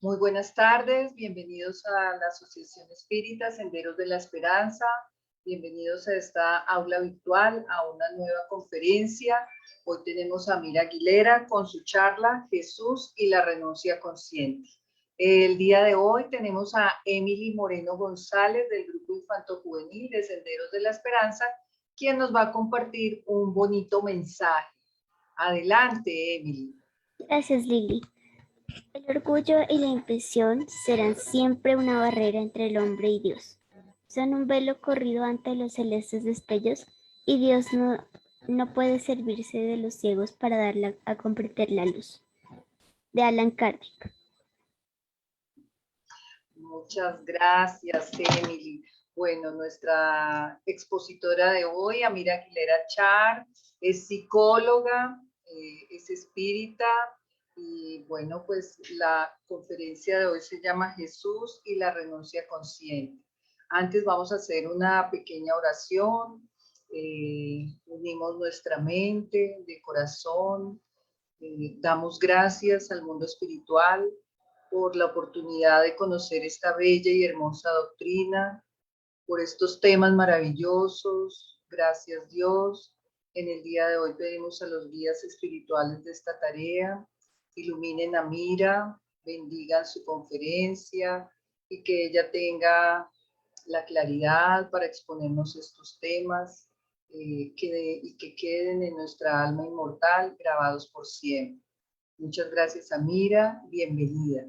Muy buenas tardes, bienvenidos a la Asociación Espírita Senderos de la Esperanza, bienvenidos a esta aula virtual, a una nueva conferencia. Hoy tenemos a Mira Aguilera con su charla Jesús y la renuncia consciente. El día de hoy tenemos a Emily Moreno González del Grupo Infanto Juvenil de Senderos de la Esperanza, quien nos va a compartir un bonito mensaje. Adelante, Emily. Gracias, Lili. El orgullo y la impresión serán siempre una barrera entre el hombre y Dios. Son un velo corrido ante los celestes destellos y Dios no puede servirse de los ciegos para darle a comprender la luz. De Allan Kardec. Muchas gracias, Emily. Bueno, nuestra expositora de hoy, Amira Aguilera Char, es psicóloga, es espírita y bueno, pues la conferencia de hoy se llama Jesús y la renuncia consciente. Antes vamos a hacer una pequeña oración, unimos nuestra mente de corazón, damos gracias al mundo espiritual por la oportunidad de conocer esta bella y hermosa doctrina, por estos temas maravillosos. Gracias, Dios. En el día de hoy pedimos a los guías espirituales de esta tarea, iluminen a Mira, bendigan su conferencia y que ella tenga la claridad para exponernos estos temas y que queden en nuestra alma inmortal grabados por siempre. Muchas gracias, Amira. Bienvenida.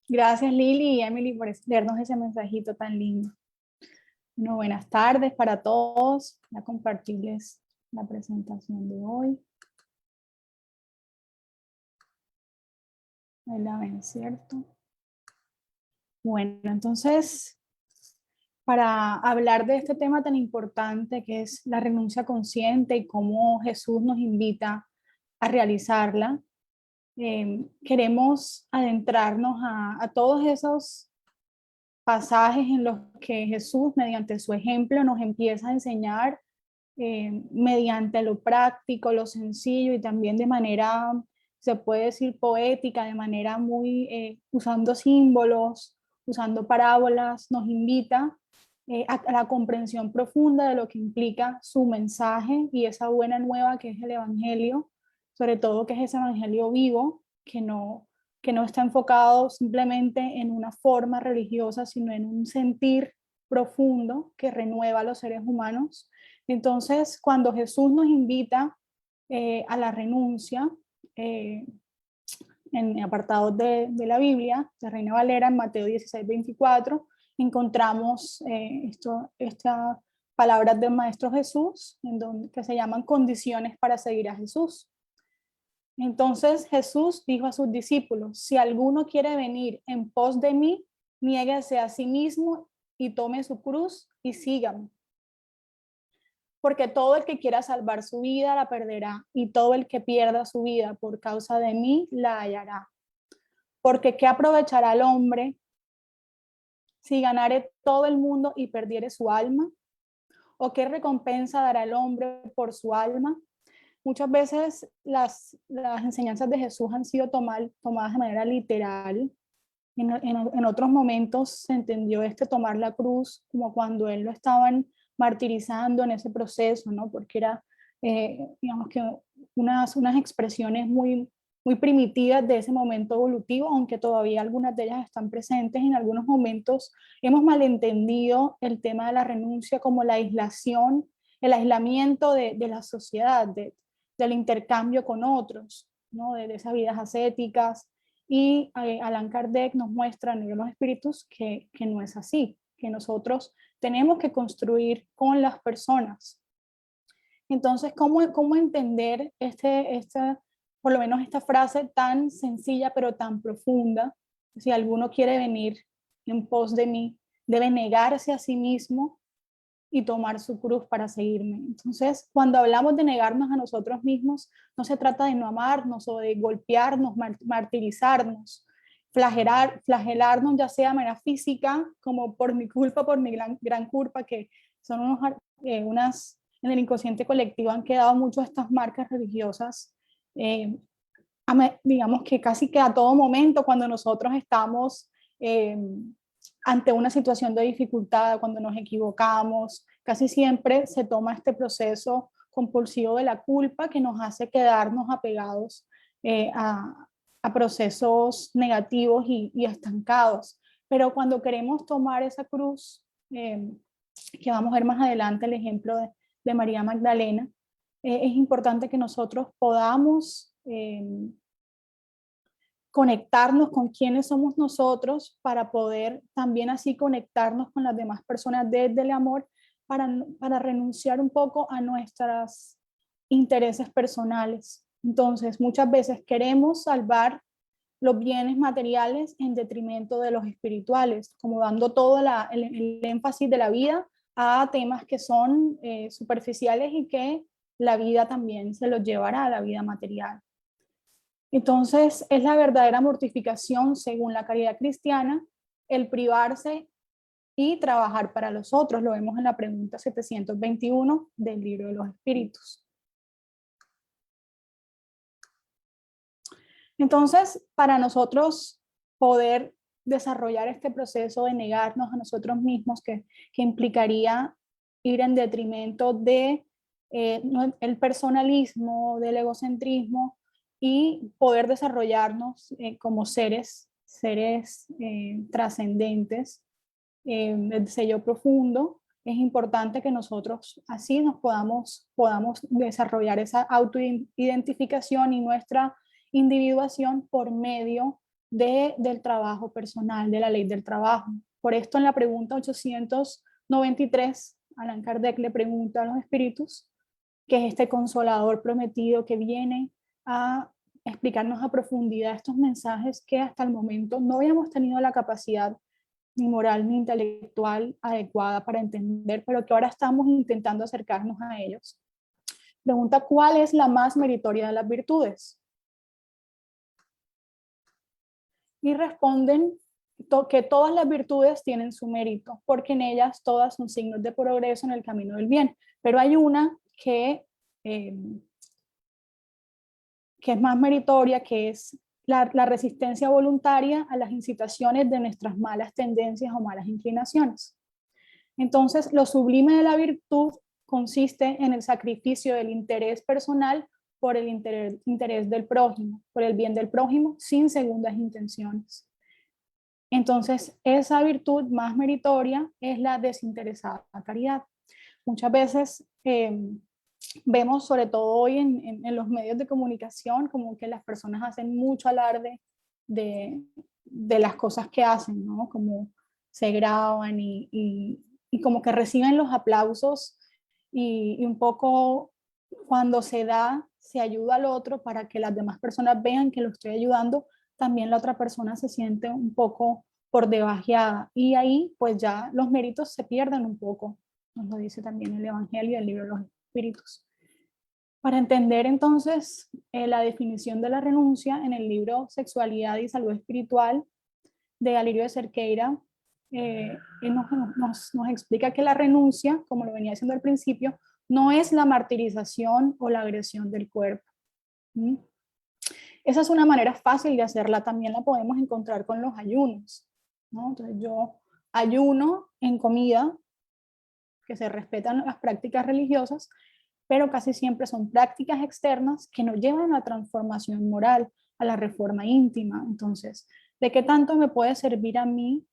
Gracias, Lili y Emily, por leernos ese mensajito tan lindo. Bueno, buenas tardes para todos. Voy a compartirles la presentación de hoy. Ahí la ven, ¿cierto? Bueno, entonces, para hablar de este tema tan importante que es la renuncia consciente y cómo Jesús nos invita a realizarla, queremos adentrarnos a todos esos pasajes en los que Jesús, mediante su ejemplo, nos empieza a enseñar mediante lo práctico, lo sencillo y también de manera, se puede decir, poética, de manera muy, usando símbolos, usando parábolas, nos invita a la comprensión profunda de lo que implica su mensaje y esa buena nueva que es el Evangelio, sobre todo que es ese Evangelio vivo, que no está enfocado simplemente en una forma religiosa, sino en un sentir profundo que renueva a los seres humanos. Entonces, cuando Jesús nos invita a la renuncia, en apartados de la Biblia, de Reina Valera, en Mateo 16:24, encontramos estas palabras del Maestro Jesús, que se llaman condiciones para seguir a Jesús. Entonces Jesús dijo a sus discípulos: si alguno quiere venir en pos de mí, niéguese a sí mismo y tome su cruz y sígame. Porque todo el que quiera salvar su vida la perderá, y todo el que pierda su vida por causa de mí la hallará. Porque ¿qué aprovechará el hombre si ganare todo el mundo y perdiere su alma? ¿O qué recompensa dará el hombre por su alma? Muchas veces las enseñanzas de Jesús han sido tomadas de manera literal. En otros momentos se entendió tomar la cruz como cuando él lo estaban martirizando en ese proceso, ¿no? Porque era, digamos que unas expresiones muy, muy primitivas de ese momento evolutivo, aunque todavía algunas de ellas están presentes. En algunos momentos hemos malentendido el tema de la renuncia como la aislación, el aislamiento de la sociedad, del intercambio con otros, ¿no? De esas vidas ascéticas. Y Allan Kardec nos muestra en los espíritus que no es así, que nosotros tenemos que construir con las personas. Entonces, ¿cómo entender por lo menos esta frase tan sencilla pero tan profunda? Si alguno quiere venir en pos de mí, debe negarse a sí mismo y tomar su cruz para seguirme. Entonces, cuando hablamos de negarnos a nosotros mismos, no se trata de no amarnos o de golpearnos, martirizarnos, flagelarnos, ya sea de manera física, como por mi culpa, por mi gran culpa, que son en el inconsciente colectivo han quedado muchas estas marcas religiosas digamos que casi que a todo momento cuando nosotros estamos ante una situación de dificultad, cuando nos equivocamos, casi siempre se toma este proceso compulsivo de la culpa que nos hace quedarnos apegados a procesos negativos y estancados. Pero cuando queremos tomar esa cruz, que vamos a ver más adelante el ejemplo de María Magdalena, es importante que nosotros podamos conectarnos con quiénes somos nosotros para poder también así conectarnos con las demás personas desde el amor, para renunciar un poco a nuestros intereses personales. Entonces, muchas veces queremos salvar los bienes materiales en detrimento de los espirituales, como dando todo el énfasis de la vida a temas que son superficiales y que la vida también se los llevará a la vida material. Entonces, es la verdadera mortificación, según la caridad cristiana, el privarse y trabajar para los otros. Lo vemos en la pregunta 721 del Libro de los Espíritus. Entonces, para nosotros poder desarrollar este proceso de negarnos a nosotros mismos, que implicaría ir en detrimento de el personalismo, del egocentrismo, y poder desarrollarnos como seres trascendentes, el sello profundo, es importante que nosotros así nos podamos desarrollar esa autoidentificación y nuestra individuación por medio del trabajo personal, de la ley del trabajo. Por esto en la pregunta 893, Allan Kardec le pregunta a los espíritus, que es este consolador prometido que viene a explicarnos a profundidad estos mensajes que hasta el momento no habíamos tenido la capacidad ni moral ni intelectual adecuada para entender, pero que ahora estamos intentando acercarnos a ellos. Pregunta, ¿cuál es la más meritoria de las virtudes? Y responden que todas las virtudes tienen su mérito, porque en ellas todas son signos de progreso en el camino del bien, pero hay una que es más meritoria, que es la resistencia voluntaria a las incitaciones de nuestras malas tendencias o malas inclinaciones. Entonces, lo sublime de la virtud consiste en el sacrificio del interés personal por el interés del prójimo, por el bien del prójimo, sin segundas intenciones. Entonces, esa virtud más meritoria es la desinteresada caridad. Muchas veces vemos, sobre todo hoy en los medios de comunicación, como que las personas hacen mucho alarde de las cosas que hacen, ¿no? Como se graban y como que reciben los aplausos y un poco cuando se ayuda al otro para que las demás personas vean que lo estoy ayudando, también la otra persona se siente un poco por debajeada y ahí pues ya los méritos se pierden un poco, nos lo dice también el Evangelio, el Libro de los Espíritus. Para entender entonces la definición de la renuncia en el libro Sexualidad y Salud Espiritual de Alirio de Cerqueira, nos explica que la renuncia, como lo venía diciendo al principio, no es la martirización o la agresión del cuerpo. Esa es una manera fácil de hacerla, también la podemos encontrar con los ayunos, ¿no? Entonces yo ayuno en comida, que se respetan las prácticas religiosas, pero casi siempre son prácticas externas que nos llevan a la transformación moral, a la reforma íntima. Entonces, ¿de qué tanto me puede servir a mí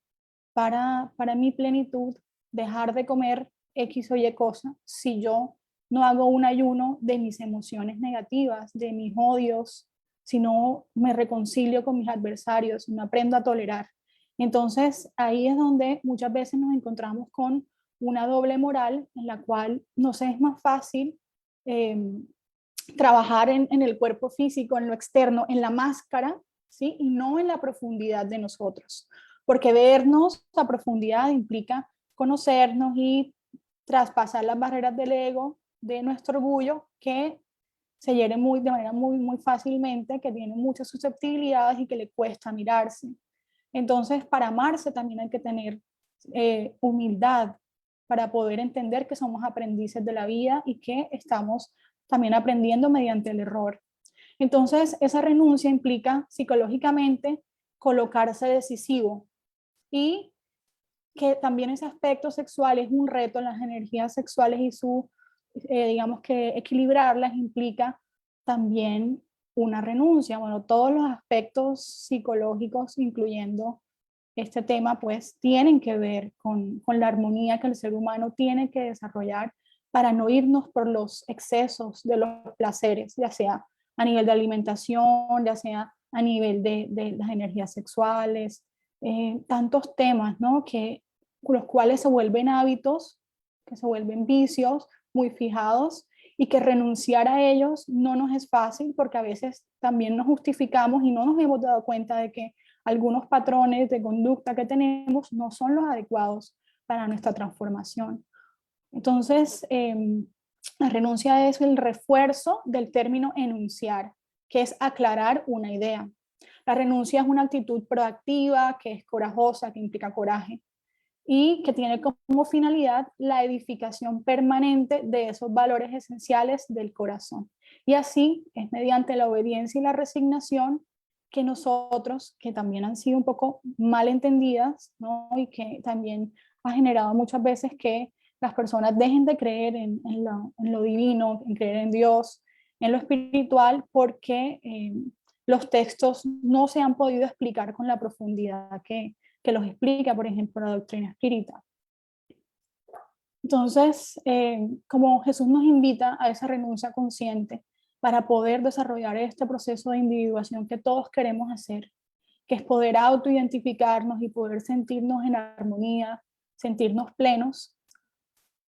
para mi plenitud dejar de comer X o Y cosa si yo no hago un ayuno de mis emociones negativas, de mis odios, si no me reconcilio con mis adversarios, si no aprendo a tolerar? Entonces, ahí es donde muchas veces nos encontramos con una doble moral en la cual nos es más fácil trabajar en el cuerpo físico, en lo externo, en la máscara, ¿sí? Y no en la profundidad de nosotros. Porque vernos a profundidad implica conocernos y traspasar las barreras del ego, de nuestro orgullo, que se hiere de manera muy fácilmente, que tiene muchas susceptibilidades y que le cuesta mirarse. Entonces, para amarse también hay que tener humildad, para poder entender que somos aprendices de la vida y que estamos también aprendiendo mediante el error. Entonces, esa renuncia implica psicológicamente colocarse decisivo y que también ese aspecto sexual es un reto, las energías sexuales y su, digamos que equilibrarlas implica también una renuncia. Bueno, todos los aspectos psicológicos, incluyendo este tema, pues tienen que ver con la armonía que el ser humano tiene que desarrollar para no irnos por los excesos de los placeres, ya sea a nivel de alimentación, ya sea a nivel de las energías sexuales, tantos temas, ¿no? Que los cuales se vuelven hábitos, que se vuelven vicios muy fijados y que renunciar a ellos no nos es fácil porque a veces también nos justificamos y no nos hemos dado cuenta de que algunos patrones de conducta que tenemos no son los adecuados para nuestra transformación. Entonces, la renuncia es el refuerzo del término enunciar, que es aclarar una idea. La renuncia es una actitud proactiva, que es corajosa, que implica coraje y que tiene como finalidad la edificación permanente de esos valores esenciales del corazón. Y así es mediante la obediencia y la resignación que nosotros, que también han sido un poco mal entendidas, ¿no? Y que también ha generado muchas veces que las personas dejen de creer en lo divino, en creer en Dios, en lo espiritual, porque los textos no se han podido explicar con la profundidad que los explica, por ejemplo, la doctrina espírita. Entonces, como Jesús nos invita a esa renuncia consciente para poder desarrollar este proceso de individuación que todos queremos hacer, que es poder autoidentificarnos y poder sentirnos en armonía, sentirnos plenos,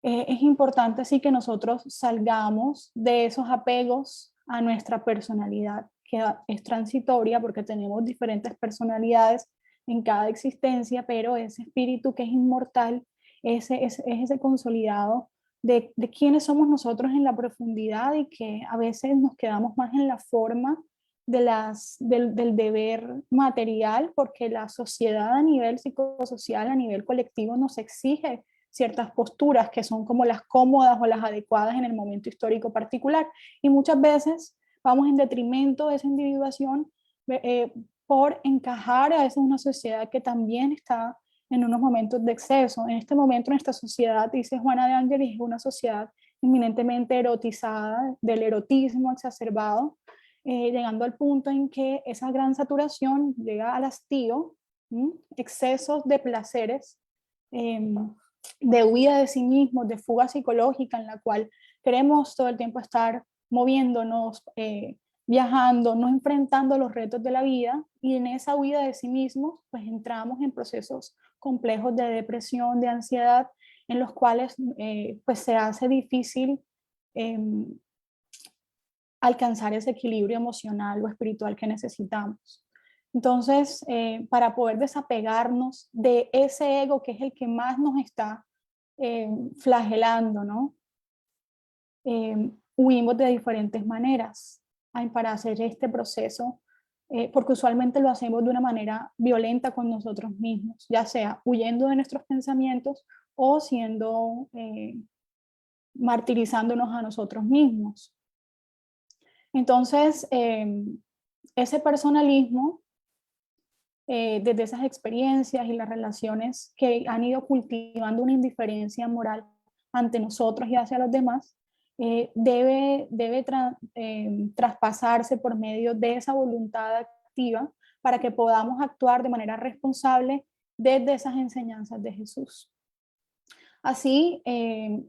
es importante así que nosotros salgamos de esos apegos a nuestra personalidad, que es transitoria porque tenemos diferentes personalidades en cada existencia, pero ese espíritu que es inmortal, es ese consolidado de quiénes somos nosotros en la profundidad y que a veces nos quedamos más en la forma del deber material, porque la sociedad a nivel psicosocial, a nivel colectivo, nos exige ciertas posturas que son como las cómodas o las adecuadas en el momento histórico particular. Y muchas veces vamos en detrimento de esa individuación por encajar a esa una sociedad que también está en unos momentos de exceso. En este momento nuestra sociedad, dice Juana de Ángeles, es una sociedad eminentemente erotizada, del erotismo exacerbado, llegando al punto en que esa gran saturación llega al hastío, excesos de placeres, de huida de sí mismos, de fuga psicológica en la cual queremos todo el tiempo estar moviéndonos, viajando, no enfrentando los retos de la vida, y en esa huida de sí mismos pues entramos en procesos complejos de depresión, de ansiedad, en los cuales pues se hace difícil alcanzar ese equilibrio emocional o espiritual que necesitamos. Entonces, para poder desapegarnos de ese ego que es el que más nos está flagelando, ¿no? Huimos de diferentes maneras para hacer este proceso, porque usualmente lo hacemos de una manera violenta con nosotros mismos, ya sea huyendo de nuestros pensamientos o siendo martirizándonos a nosotros mismos. Entonces, ese personalismo, desde esas experiencias y las relaciones que han ido cultivando una indiferencia moral ante nosotros y hacia los demás, debe traspasarse por medio de esa voluntad activa para que podamos actuar de manera responsable desde esas enseñanzas de Jesús. Así,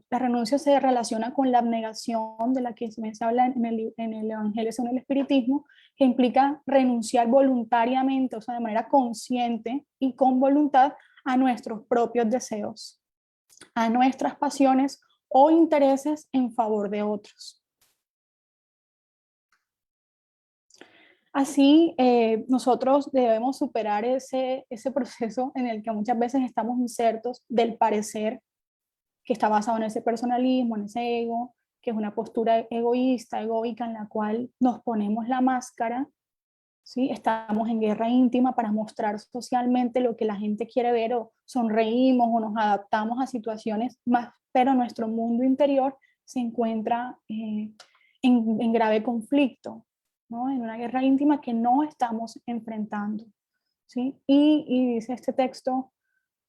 la renuncia se relaciona con la abnegación de la que se habla en el Evangelio según el Espiritismo, que implica renunciar voluntariamente, o sea, de manera consciente y con voluntad a nuestros propios deseos, a nuestras pasiones o intereses en favor de otros. Así, nosotros debemos superar ese proceso en el que muchas veces estamos insertos del parecer, que está basado en ese personalismo, en ese ego, que es una postura egoísta, egoica, en la cual nos ponemos la máscara, ¿sí? Estamos en guerra íntima para mostrar socialmente lo que la gente quiere ver, o sonreímos o nos adaptamos a situaciones más, pero nuestro mundo interior se encuentra en grave conflicto. ¿no? En una guerra íntima que no estamos enfrentando, ¿sí? Y dice este texto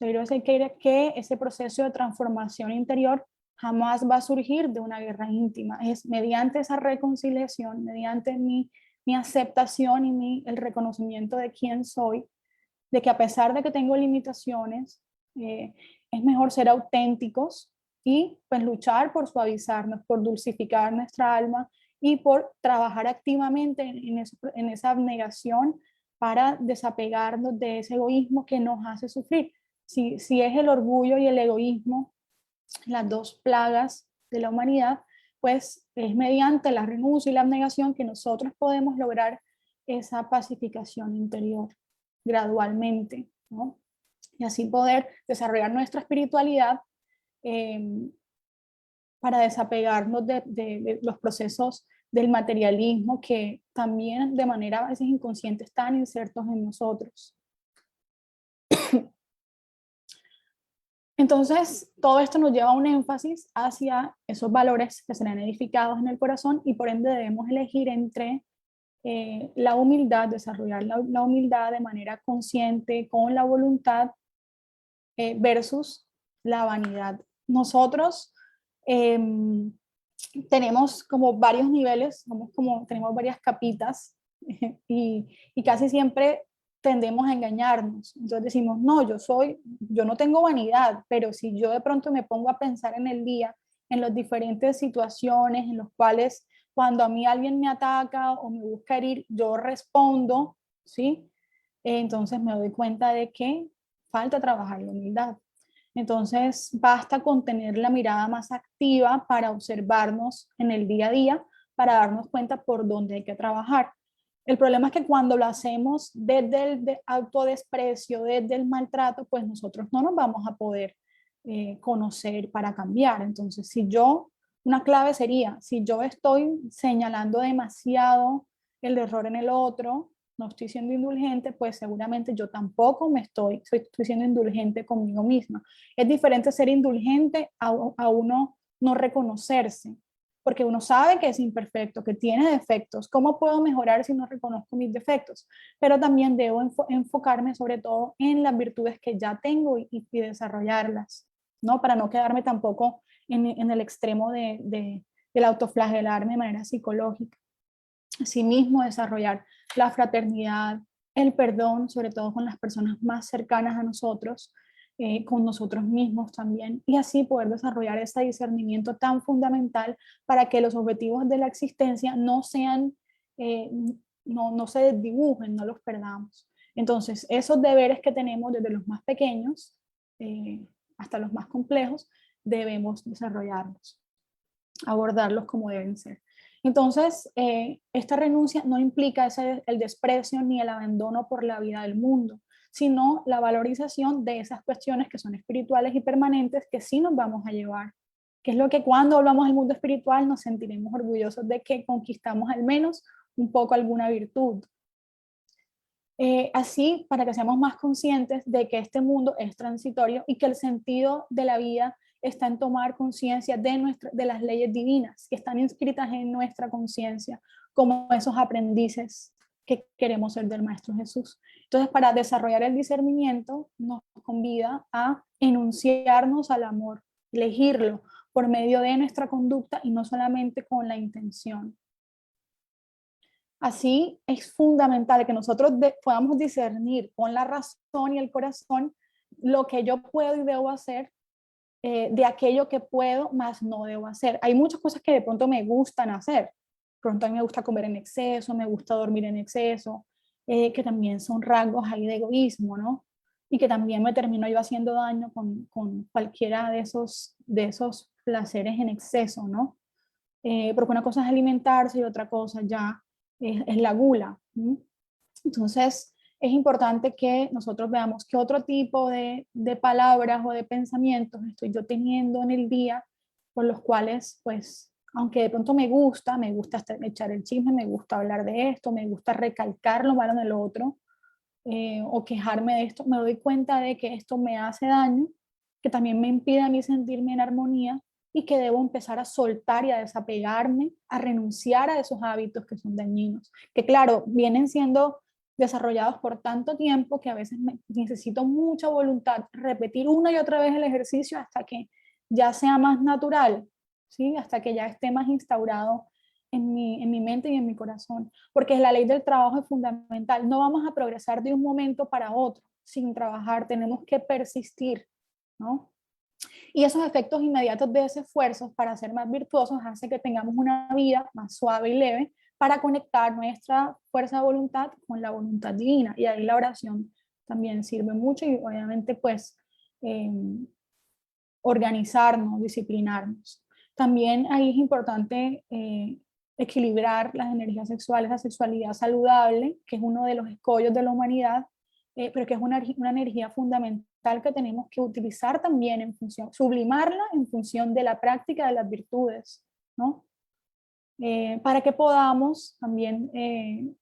de Viro Sequeira que ese proceso de transformación interior jamás va a surgir de una guerra íntima, es mediante esa reconciliación, mediante mi aceptación y el reconocimiento de quién soy, de que a pesar de que tengo limitaciones, es mejor ser auténticos y pues luchar por suavizarnos, por dulcificar nuestra alma y por trabajar activamente en esa abnegación para desapegarnos de ese egoísmo que nos hace sufrir. Si es el orgullo y el egoísmo las dos plagas de la humanidad, pues es mediante la renuncia y la abnegación que nosotros podemos lograr esa pacificación interior gradualmente, ¿no? Y así poder desarrollar nuestra espiritualidad eh, para desapegarnos de los procesos del materialismo que también de manera a veces inconsciente están insertos en nosotros. Entonces, todo esto nos lleva a un énfasis hacia esos valores que serán edificados en el corazón y por ende debemos elegir entre la humildad, desarrollar la humildad de manera consciente, con la voluntad, versus la vanidad. Nosotros tenemos como varios niveles, tenemos varias capitas y casi siempre tendemos a engañarnos. Entonces decimos, no, yo no tengo vanidad, pero si yo de pronto me pongo a pensar en el día, en las diferentes situaciones en las cuales cuando a mí alguien me ataca o me busca herir, yo respondo, ¿sí? Entonces me doy cuenta de que falta trabajar la humildad. Entonces basta con tener la mirada más activa para observarnos en el día a día, para darnos cuenta por dónde hay que trabajar. El problema es que cuando lo hacemos desde el autodesprecio, desde el maltrato, pues nosotros no nos vamos a poder conocer para cambiar. Entonces, una clave sería, si yo estoy señalando demasiado el error en el otro, no estoy siendo indulgente, pues seguramente yo tampoco estoy siendo indulgente conmigo misma. Es diferente ser indulgente a uno no reconocerse, porque uno sabe que es imperfecto, que tiene defectos. ¿Cómo puedo mejorar si no reconozco mis defectos? Pero también debo enfocarme sobre todo en las virtudes que ya tengo y desarrollarlas, ¿no? Para no quedarme tampoco en el extremo del autoflagelarme de manera psicológica. Asimismo, desarrollar la fraternidad, el perdón, sobre todo con las personas más cercanas a nosotros, con nosotros mismos también, y así poder desarrollar ese discernimiento tan fundamental para que los objetivos de la existencia no se desdibujen, no los perdamos. Entonces, esos deberes que tenemos desde los más pequeños hasta los más complejos, debemos desarrollarlos, abordarlos como deben ser. Entonces, esta renuncia no implica el desprecio ni el abandono por la vida del mundo, sino la valorización de esas cuestiones que son espirituales y permanentes que sí nos vamos a llevar, que es lo que cuando hablamos del mundo espiritual nos sentiremos orgullosos de que conquistamos al menos un poco alguna virtud. Así, para que seamos más conscientes de que este mundo es transitorio y que el sentido de la vida está en tomar conciencia de las leyes divinas que están inscritas en nuestra conciencia, como esos aprendices que queremos ser del Maestro Jesús. Entonces, para desarrollar el discernimiento, nos convida a enunciarnos al amor, elegirlo por medio de nuestra conducta y no solamente con la intención. Así es fundamental que nosotros podamos discernir con la razón y el corazón lo que yo puedo y debo hacer de aquello que puedo, más no debo hacer. Hay muchas cosas que de pronto me gustan hacer. De pronto a mí me gusta comer en exceso, me gusta dormir en exceso, que también son rasgos ahí de egoísmo, ¿no? Y que también me termino yo haciendo daño con cualquiera de esos placeres en exceso, ¿no? Porque una cosa es alimentarse y otra cosa ya es la gula. Entonces, es importante que nosotros veamos qué otro tipo de palabras o de pensamientos estoy yo teniendo en el día por los cuales, pues, aunque de pronto me gusta echar el chisme, me gusta hablar de esto, me gusta recalcar lo malo en el otro, o quejarme de esto, me doy cuenta de que esto me hace daño, que también me impide a mí sentirme en armonía y que debo empezar a soltar y a desapegarme, a renunciar a esos hábitos que son dañinos, que claro, vienen siendo desarrollados por tanto tiempo que a veces necesito mucha voluntad, repetir una y otra vez el ejercicio hasta que ya sea más natural, ¿sí? Hasta que ya esté más instaurado en mi mente y en mi corazón, porque la ley del trabajo es fundamental. No vamos a progresar de un momento para otro sin trabajar, tenemos que persistir, ¿no? Y esos efectos inmediatos de ese esfuerzo para ser más virtuosos hace que tengamos una vida más suave y leve para conectar nuestra fuerza de voluntad con la voluntad divina. Y ahí la oración también sirve mucho y obviamente pues organizarnos, disciplinarnos. También ahí es importante equilibrar las energías sexuales, la sexualidad saludable, que es uno de los escollos de la humanidad, pero que es una energía fundamental que tenemos que utilizar también en función, sublimarla en función de la práctica de las virtudes, ¿no? Para que podamos también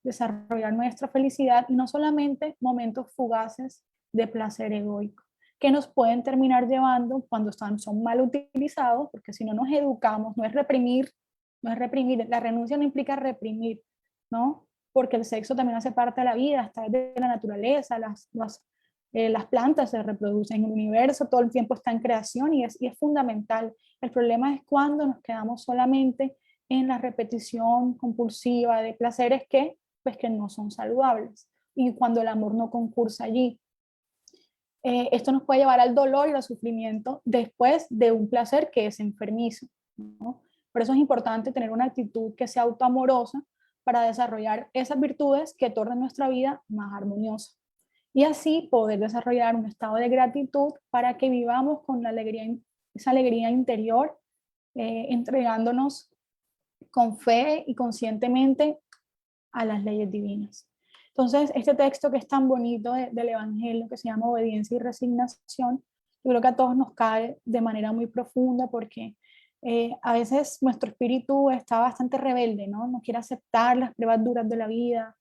desarrollar nuestra felicidad y no solamente momentos fugaces de placer egoico, que nos pueden terminar llevando cuando son mal utilizados, porque si no nos educamos, no es reprimir, la renuncia no implica reprimir, ¿no? Porque el sexo también hace parte de la vida, está de la naturaleza, las plantas se reproducen, el universo todo el tiempo está en creación y es fundamental. El problema es cuando nos quedamos solamente en la repetición compulsiva de placeres que no son saludables y cuando el amor no concursa allí. Esto nos puede llevar al dolor y al sufrimiento después de un placer que es enfermizo, ¿no? Por eso es importante tener una actitud que sea autoamorosa para desarrollar esas virtudes que tornen nuestra vida más armoniosa y así poder desarrollar un estado de gratitud para que vivamos con la alegría, esa alegría interior, entregándonos con fe y conscientemente a las leyes divinas. Entonces, este texto que es tan bonito del Evangelio, que se llama Obediencia y Resignación, yo creo que a todos nos cae de manera muy profunda porque a veces nuestro espíritu está bastante rebelde, ¿no? No quiere aceptar las pruebas duras de la vida,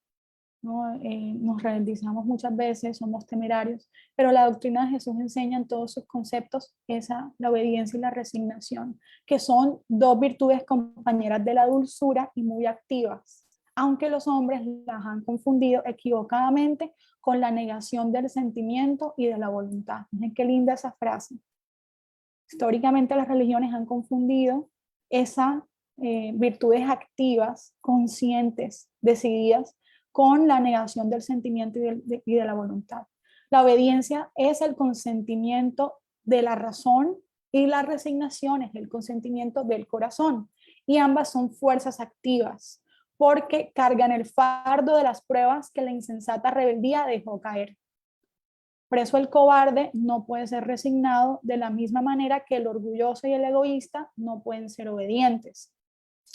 ¿no? Nos rebeldizamos muchas veces, somos temerarios, pero la doctrina de Jesús enseña en todos sus conceptos la obediencia y la resignación, que son dos virtudes compañeras de la dulzura y muy activas, aunque los hombres las han confundido equivocadamente con la negación del sentimiento y de la voluntad. Miren qué linda esa frase. Históricamente las religiones han confundido esas virtudes activas, conscientes, decididas, con la negación del sentimiento y de la voluntad. La obediencia es el consentimiento de la razón y la resignación es el consentimiento del corazón. Y ambas son fuerzas activas porque cargan el fardo de las pruebas que la insensata rebeldía dejó caer. Por eso el cobarde no puede ser resignado de la misma manera que el orgulloso y el egoísta no pueden ser obedientes.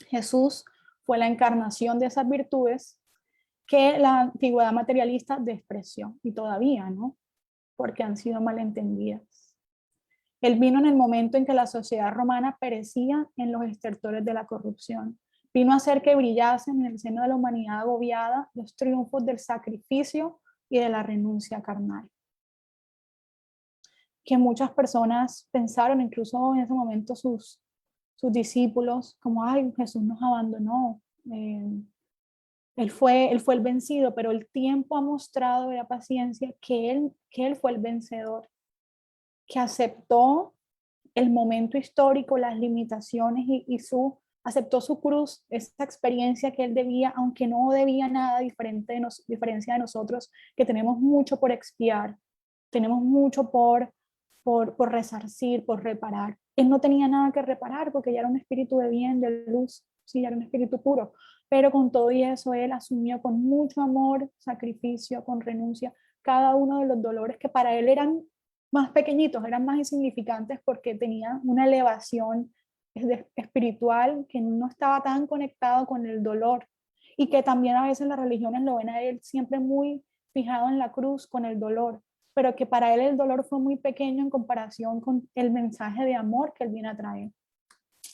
Jesús fue la encarnación de esas virtudes que la antigüedad materialista despreció y todavía, ¿no? Porque han sido malentendidas. Él vino en el momento en que la sociedad romana perecía en los estertores de la corrupción. Vino a hacer que brillasen en el seno de la humanidad agobiada los triunfos del sacrificio y de la renuncia carnal. Que muchas personas pensaron, incluso en ese momento sus discípulos, como, ay, Jesús nos abandonó, Él fue el vencido, pero el tiempo ha mostrado la paciencia que él fue el vencedor, que aceptó el momento histórico, las limitaciones aceptó su cruz, esa experiencia que él debía, aunque no debía nada diferencia de nosotros, que tenemos mucho por expiar, tenemos mucho por resarcir, por reparar. Él no tenía nada que reparar porque ya era un espíritu de bien, de luz, sí, ya era un espíritu puro. Pero con todo y eso, él asumió con mucho amor, sacrificio, con renuncia, cada uno de los dolores que para él eran más pequeñitos, eran más insignificantes porque tenía una elevación espiritual que no estaba tan conectado con el dolor y que también a veces las religiones lo ven a él siempre muy fijado en la cruz con el dolor, pero que para él el dolor fue muy pequeño en comparación con el mensaje de amor que él viene a traer.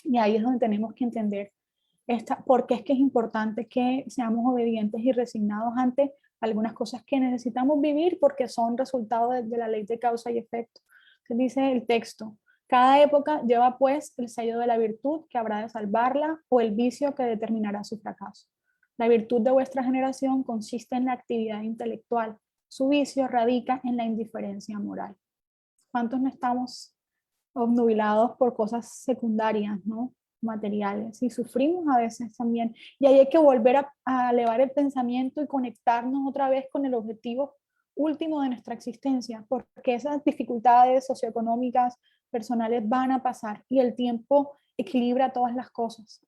Y ahí es donde tenemos que entender por qué es que es importante que seamos obedientes y resignados ante algunas cosas que necesitamos vivir porque son resultado de la ley de causa y efecto. Entonces dice el texto, Cada época lleva pues el sello de la virtud que habrá de salvarla o el vicio que determinará su fracaso. La virtud de vuestra generación consiste en la actividad intelectual. Su vicio radica en la indiferencia moral. ¿Cuántos no estamos obnubilados por cosas secundarias, ¿no? Materiales, y sufrimos a veces también? Y ahí hay que volver a elevar el pensamiento y conectarnos otra vez con el objetivo último de nuestra existencia, porque esas dificultades socioeconómicas, personales van a pasar y el tiempo equilibra todas las cosas.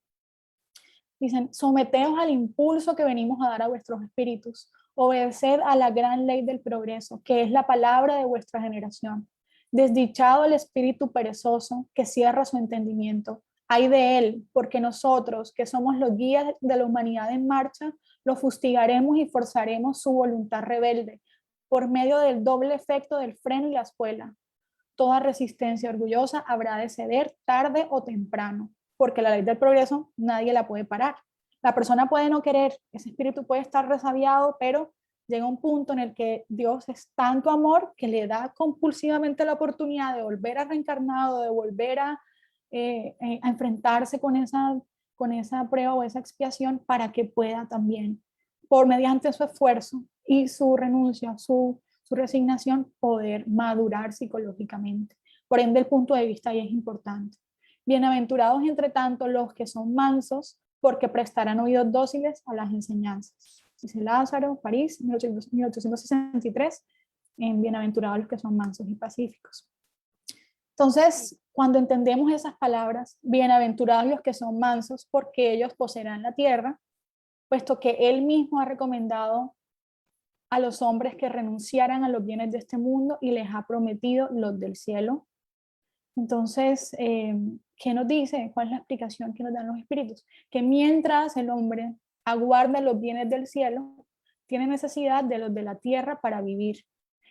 Dicen, someteos al impulso que venimos a dar a vuestros espíritus, obedeced a la gran ley del progreso, que es la palabra de vuestra generación. Desdichado el espíritu perezoso que cierra su entendimiento. Ay de él, porque nosotros, que somos los guías de la humanidad en marcha, lo fustigaremos y forzaremos su voluntad rebelde, por medio del doble efecto del freno y la espuela. Toda resistencia orgullosa habrá de ceder tarde o temprano, porque la ley del progreso nadie la puede parar. La persona puede no querer, ese espíritu puede estar resabiado, pero llega un punto en el que Dios es tanto amor que le da compulsivamente la oportunidad de volver a reencarnado, de volver a enfrentarse con esa prueba o esa expiación para que pueda también, por mediante su esfuerzo y su renuncia, su resignación, poder madurar psicológicamente. Por ende, el punto de vista ahí es importante. Bienaventurados, entre tanto, los que son mansos, porque prestarán oídos dóciles a las enseñanzas. Dice Lázaro, París, 1863, en Bienaventurados los que son mansos y pacíficos. Entonces, cuando entendemos esas palabras, bienaventurados los que son mansos, porque ellos poseerán la tierra, puesto que él mismo ha recomendado a los hombres que renunciaran a los bienes de este mundo y les ha prometido los del cielo. Entonces, ¿qué nos dice? ¿Cuál es la explicación que nos dan los espíritus? Que mientras el hombre aguarda los bienes del cielo, tiene necesidad de los de la tierra para vivir.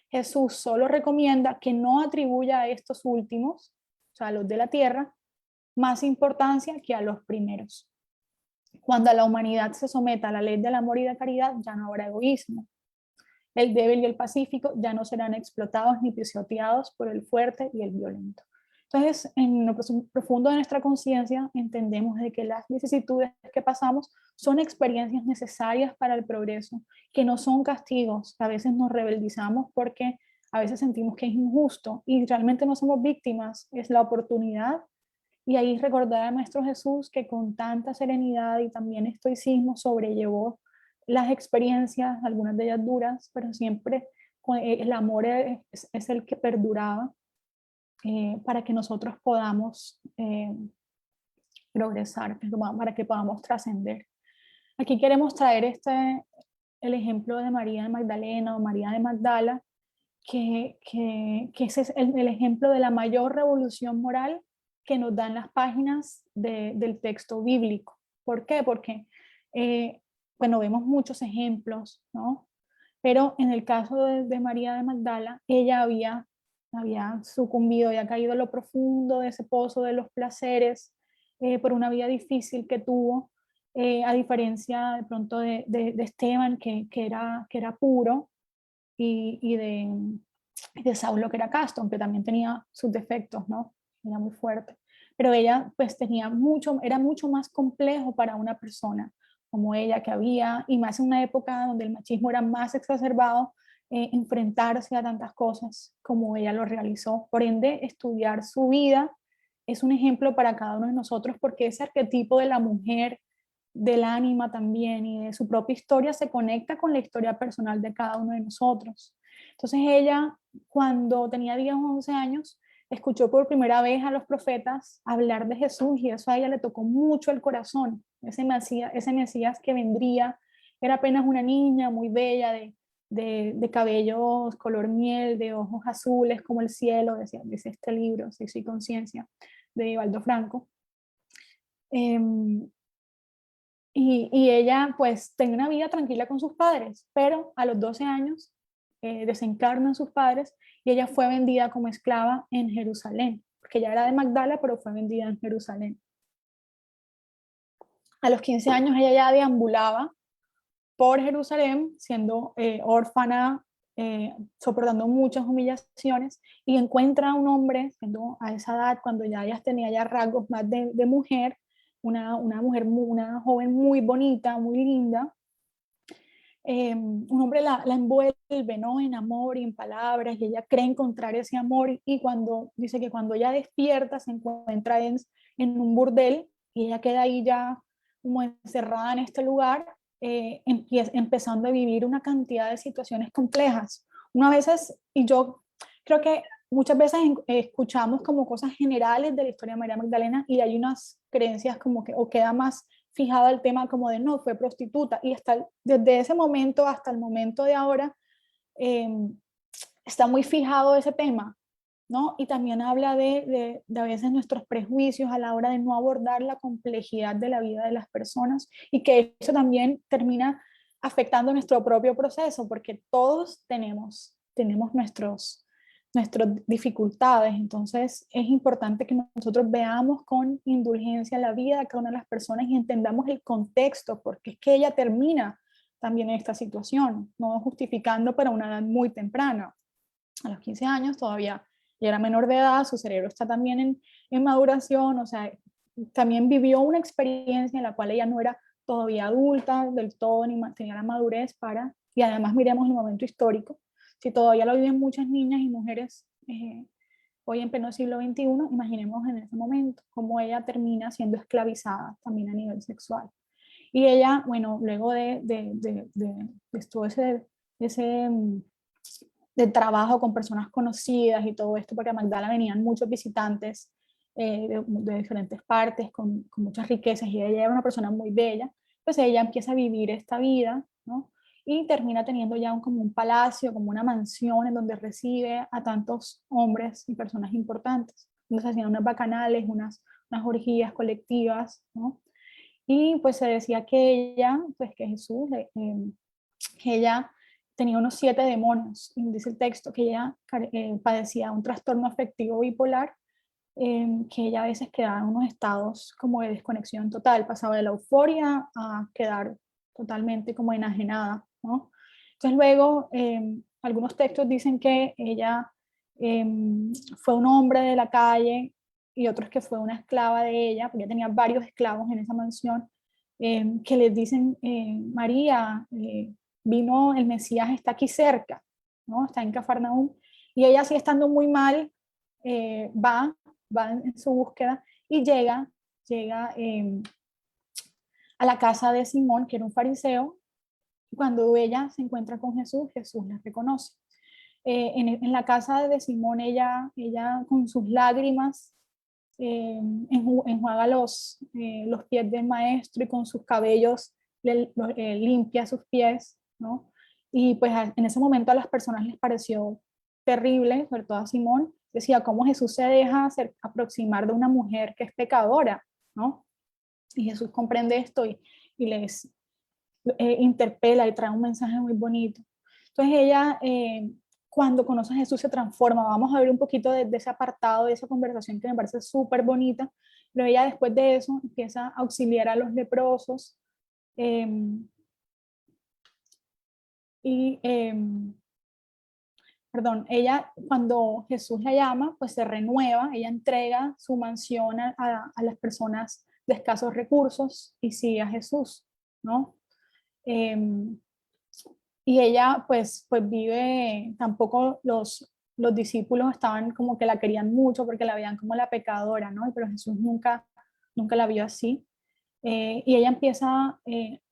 Jesús solo recomienda que no atribuya a estos últimos, o sea, a los de la tierra, más importancia que a los primeros. Cuando la humanidad se someta a la ley del amor y de caridad, ya no habrá egoísmo. El débil y el pacífico ya no serán explotados ni pisoteados por el fuerte y el violento. Entonces, en lo profundo de nuestra conciencia, entendemos de que las vicisitudes que pasamos son experiencias necesarias para el progreso, que no son castigos. A veces nos rebeldizamos porque a veces sentimos que es injusto y realmente no somos víctimas, es la oportunidad. Y ahí recordar a nuestro Jesús que con tanta serenidad y también estoicismo sobrellevó las experiencias, algunas de ellas duras, pero siempre el amor es el que perduraba. Para que nosotros podamos progresar, para que podamos trascender. Aquí queremos traer el ejemplo de María de Magdalena o María de Magdala, que ese es el ejemplo de la mayor revolución moral que nos dan las páginas del texto bíblico. ¿Por qué? Porque, bueno, vemos muchos ejemplos, ¿no? Pero en el caso de María de Magdala, ella había sucumbido, había caído a lo profundo de ese pozo de los placeres por una vida difícil que tuvo, a diferencia de pronto de Esteban, que era puro, y de Saulo, que era casto, aunque también tenía sus defectos, ¿no? Era muy fuerte. Pero ella pues era mucho más complejo para una persona como ella, que había, y más en una época donde el machismo era más exacerbado, enfrentarse a tantas cosas como ella lo realizó. Por ende, estudiar su vida es un ejemplo para cada uno de nosotros, porque ese arquetipo de la mujer, del ánima también y de su propia historia se conecta con la historia personal de cada uno de nosotros. Entonces ella, cuando tenía 10 o 11 años, escuchó por primera vez a los profetas hablar de Jesús y eso a ella le tocó mucho el corazón. Ese Mesías que vendría era apenas una niña muy bella, de cabellos color miel, de ojos azules como el cielo, dice este libro, Sexo y Conciencia, de Valdo Franco. Y ella pues tenía una vida tranquila con sus padres, pero a los 12 años desencarnan sus padres y ella fue vendida como esclava en Jerusalén, porque ella era de Magdala, pero fue vendida en Jerusalén. A los 15 años ella ya deambulaba por Jerusalén, siendo órfana, soportando muchas humillaciones, y encuentra a un hombre, siendo a esa edad, cuando ya ella tenía ya rasgos más de mujer, una joven muy bonita, muy linda. Un hombre la envuelve, ¿no?, en amor y en palabras, y ella cree encontrar ese amor, y cuando dice que cuando ella despierta se encuentra en un burdel, y ella queda ahí ya como encerrada en este lugar, empezando a vivir una cantidad de situaciones complejas. Una veces, y yo creo que muchas veces escuchamos como cosas generales de la historia de María Magdalena, y hay unas creencias como que, o queda más fijado el tema como de no, fue prostituta, y desde ese momento hasta el momento de ahora eh, está muy fijado ese tema, ¿no? Y también habla de a veces nuestros prejuicios a la hora de no abordar la complejidad de la vida de las personas, y que eso también termina afectando nuestro propio proceso, porque todos tenemos nuestras dificultades. Entonces es importante que nosotros veamos con indulgencia la vida de cada una de las personas y entendamos el contexto, porque es que ella termina también en esta situación, no justificando para una edad muy temprana. A los 15 años todavía ya era menor de edad, su cerebro está también en maduración, o sea, también vivió una experiencia en la cual ella no era todavía adulta del todo, ni tenía la madurez para, y además miremos el momento histórico, si todavía lo viven muchas niñas y mujeres hoy en pleno siglo XXI, imaginemos en ese momento cómo ella termina siendo esclavizada también a nivel sexual. Y ella, bueno, luego de todo ese de trabajo con personas conocidas y todo esto, porque a Magdala venían muchos visitantes de diferentes partes, con muchas riquezas, y ella era una persona muy bella, pues ella empieza a vivir esta vida, ¿no? Y termina teniendo ya como un palacio, como una mansión en donde recibe a tantos hombres y personas importantes. Entonces hacían unas bacanales, unas orgías colectivas, ¿no? Y pues se decía que ella, pues que Jesús, que ella tenía unos 7 demonios, y dice el texto que ella padecía un trastorno afectivo bipolar, que ella a veces quedaba en unos estados como de desconexión total, pasaba de la euforia a quedar totalmente como enajenada, ¿no? Entonces luego algunos textos dicen que ella fue un hombre de la calle, y otros que fue una esclava de ella, porque ella tenía varios esclavos en esa mansión, que les dicen, María, vino el Mesías, está aquí cerca, ¿no? Está en Cafarnaúm, y ella, así estando muy mal, va en su búsqueda, y llega a la casa de Simón, que era un fariseo. Cuando ella se encuentra con Jesús, Jesús la reconoce. En la casa de Simón, ella con sus lágrimas enjuaga los pies del maestro, y con sus cabellos limpia sus pies, ¿no? Y pues en ese momento a las personas les pareció terrible, sobre todo a Simón, decía cómo Jesús se deja aproximar de una mujer que es pecadora, ¿no? Y Jesús comprende esto y les interpela y trae un mensaje muy bonito. Entonces ella, cuando conoce a Jesús, se transforma. Vamos a ver un poquito de ese apartado, de esa conversación que me parece súper bonita, pero ella después de eso empieza a auxiliar a los leprosos, eh, y, perdón, ella cuando Jesús la llama, pues se renueva, ella entrega su mansión a las personas de escasos recursos y sigue a Jesús, ¿no? Y ella pues vive, tampoco los discípulos estaban como que la querían mucho porque la veían como la pecadora, ¿no? Pero Jesús nunca la vio así. Y ella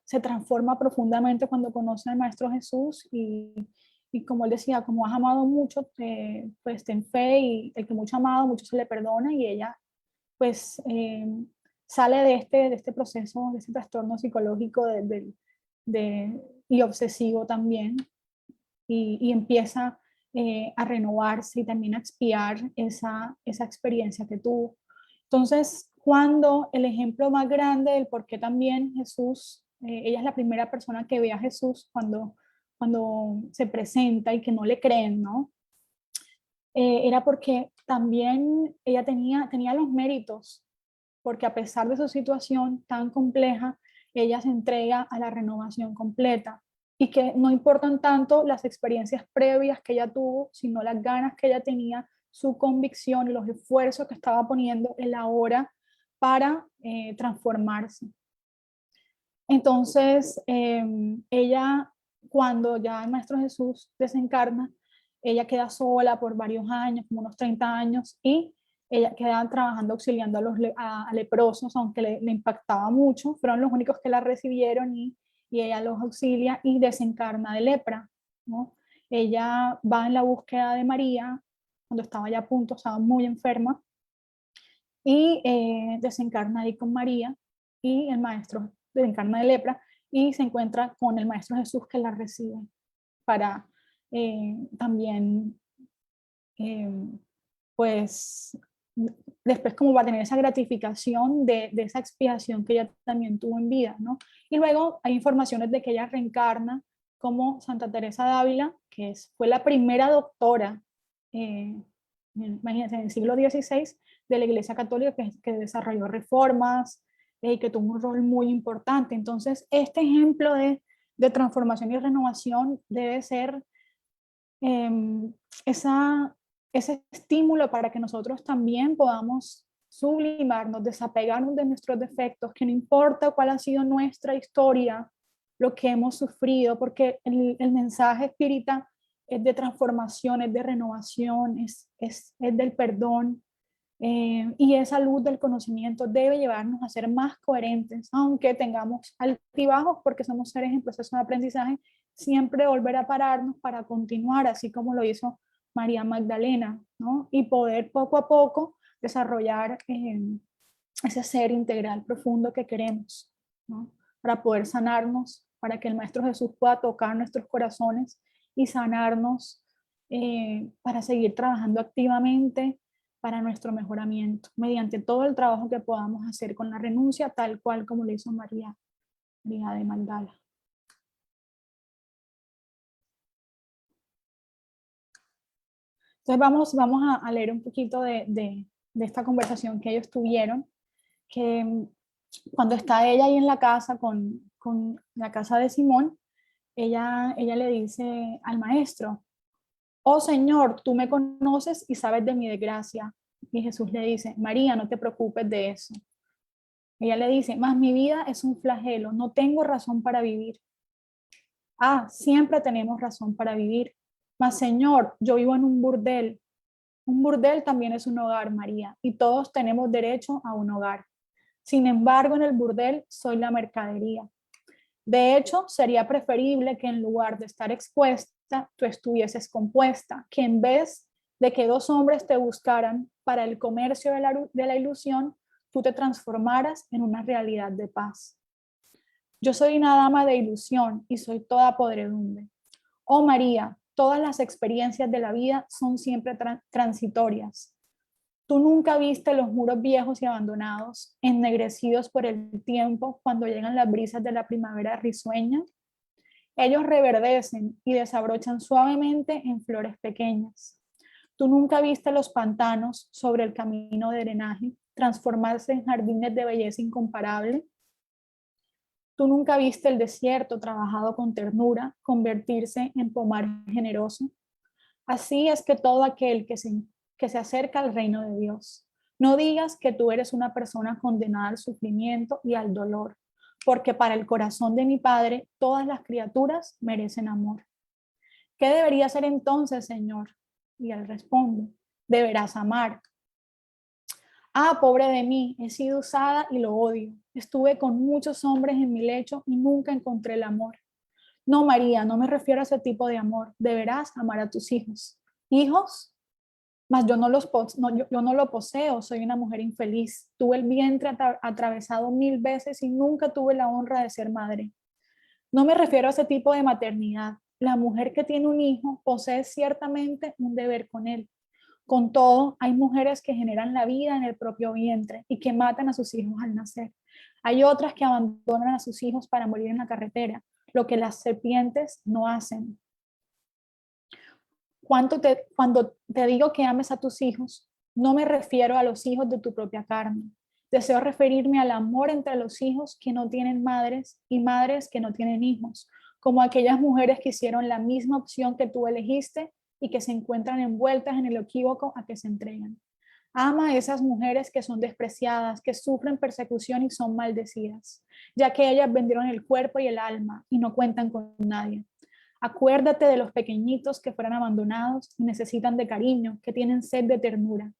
se transforma profundamente cuando conoce al Maestro Jesús, y como él decía, como has amado mucho, pues ten fe, y el que mucho ha amado, mucho se le perdona, y ella pues sale de este proceso, de ese trastorno psicológico y obsesivo también, y empieza a renovarse y también a expiar esa experiencia que tuvo. Entonces, cuando el ejemplo más grande del por qué también Jesús, ella es la primera persona que ve a Jesús cuando se presenta y que no le creen, ¿no? Era porque también ella tenía los méritos, porque a pesar de su situación tan compleja, ella se entrega a la renovación completa. y que no importan tanto las experiencias previas que ella tuvo, sino las ganas que ella tenía, su convicción y los esfuerzos que estaba poniendo en la hora para transformarse. Entonces, ella, cuando ya el Maestro Jesús desencarna, ella queda sola por varios años, como unos 30 años, y ella queda trabajando, auxiliando a leprosos, aunque le impactaba mucho, fueron los únicos que la recibieron y ella los auxilia y desencarna de lepra, ¿no? Ella va en la búsqueda de María, cuando estaba ya a punto, estaba muy enferma, y desencarna ahí con María, y el maestro desencarna de lepra, y se encuentra con el Maestro Jesús que la recibe para también, pues, después como va a tener esa gratificación de esa expiación que ella también tuvo en vida, ¿no? Y luego hay informaciones de que ella reencarna como Santa Teresa de Ávila, que fue la primera doctora, imagínense, en el siglo XVI, de la Iglesia Católica, que desarrolló reformas y que tuvo un rol muy importante. Entonces, este ejemplo de transformación y renovación debe ser ese estímulo para que nosotros también podamos sublimarnos, desapegarnos de nuestros defectos, que no importa cuál ha sido nuestra historia, lo que hemos sufrido, porque el mensaje espírita es de transformación, es de renovación, es del perdón, y esa luz del conocimiento debe llevarnos a ser más coherentes, aunque tengamos altibajos, porque somos seres en proceso de aprendizaje, siempre volver a pararnos para continuar, así como lo hizo María Magdalena, ¿no? Y poder poco a poco desarrollar ese ser integral profundo que queremos, ¿no? Para poder sanarnos, para que el Maestro Jesús pueda tocar nuestros corazones y sanarnos, para seguir trabajando activamente para nuestro mejoramiento, mediante todo el trabajo que podamos hacer con la renuncia, tal cual como lo hizo María de Magdala. Entonces vamos a leer un poquito de esta conversación que ellos tuvieron, que cuando está ella ahí en la casa, con la casa de Simón, ella le dice al maestro: oh Señor, tú me conoces y sabes de mi desgracia. Y Jesús le dice: María, no te preocupes de eso. Ella le dice: mas mi vida es un flagelo, no tengo razón para vivir. Ah, siempre tenemos razón para vivir. Mas Señor, yo vivo en un burdel. Un burdel también es un hogar, María, y todos tenemos derecho a un hogar. Sin embargo, en el burdel soy la mercadería. De hecho, sería preferible que en lugar de estar expuesta, tú estuvieses compuesta, que en vez de que dos hombres te buscaran para el comercio de la ilusión, tú te transformaras en una realidad de paz. Yo soy una dama de ilusión y soy toda podredumbre. Oh María, todas las experiencias de la vida son siempre transitorias. Tú nunca viste los muros viejos y abandonados, ennegrecidos por el tiempo cuando llegan las brisas de la primavera risueña. Ellos reverdecen y desabrochan suavemente en flores pequeñas. Tú nunca viste los pantanos sobre el camino de drenaje transformarse en jardines de belleza incomparable. Tú nunca viste el desierto trabajado con ternura convertirse en pomar generoso. Así es que todo aquel que se acerca al reino de Dios, no digas que tú eres una persona condenada al sufrimiento y al dolor, porque para el corazón de mi Padre todas las criaturas merecen amor. ¿Qué debería hacer entonces, Señor? Y él responde: deberás amar. Ah, pobre de mí, he sido usada y lo odio. Estuve con muchos hombres en mi lecho y nunca encontré el amor. No, María, no me refiero a ese tipo de amor. Deberás amar a tus hijos. ¿Hijos? Mas yo no lo poseo, soy una mujer infeliz. Tuve el vientre atravesado 1000 veces y nunca tuve la honra de ser madre. No me refiero a ese tipo de maternidad. La mujer que tiene un hijo posee ciertamente un deber con él. Con todo, hay mujeres que generan la vida en el propio vientre y que matan a sus hijos al nacer. Hay otras que abandonan a sus hijos para morir en la carretera, lo que las serpientes no hacen. Cuando te digo que ames a tus hijos, no me refiero a los hijos de tu propia carne. Deseo referirme al amor entre los hijos que no tienen madres y madres que no tienen hijos, como aquellas mujeres que hicieron la misma opción que tú elegiste y que se encuentran envueltas en el equívoco a que se entregan. Ama a esas mujeres que son despreciadas, que sufren persecución y son maldecidas, ya que ellas vendieron el cuerpo y el alma y no cuentan con nadie. Acuérdate de los pequeñitos que fueron abandonados y necesitan de cariño, que tienen sed de ternura.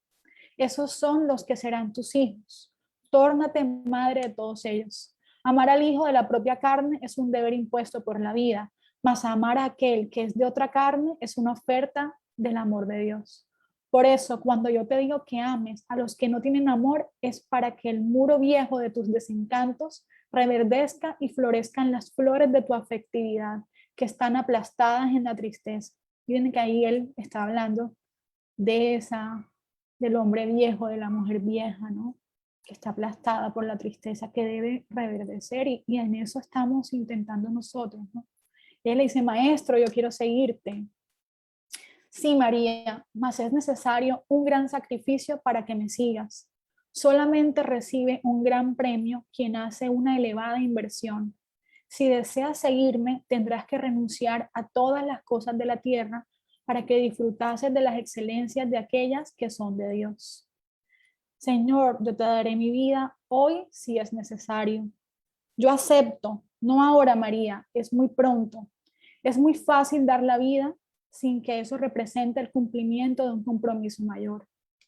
Esos son los que serán tus hijos. Tórnate madre de todos ellos. Amar al hijo de la propia carne es un deber impuesto por la vida, mas amar a aquel que es de otra carne es una oferta del amor de Dios. Por eso, cuando yo te digo que ames a los que no tienen amor, es para que el muro viejo de tus desencantos reverdezca y florezcan las flores de tu afectividad, que están aplastadas en la tristeza. Miren que ahí él está hablando del hombre viejo, de la mujer vieja, ¿no? Que está aplastada por la tristeza, que debe reverdecer, y en eso estamos intentando nosotros, ¿no? Él le dice, maestro, yo quiero seguirte. Sí, María, mas es necesario un gran sacrificio para que me sigas. Solamente recibe un gran premio quien hace una elevada inversión. Si deseas seguirme, tendrás que renunciar a todas las cosas de la tierra para que disfrutases de las excelencias de aquellas que son de Dios. Señor, yo te daré mi vida hoy si es necesario. Yo acepto, no ahora, María, es muy pronto. Es muy fácil dar la vida sin que eso represente el cumplimiento de un compromiso mayor.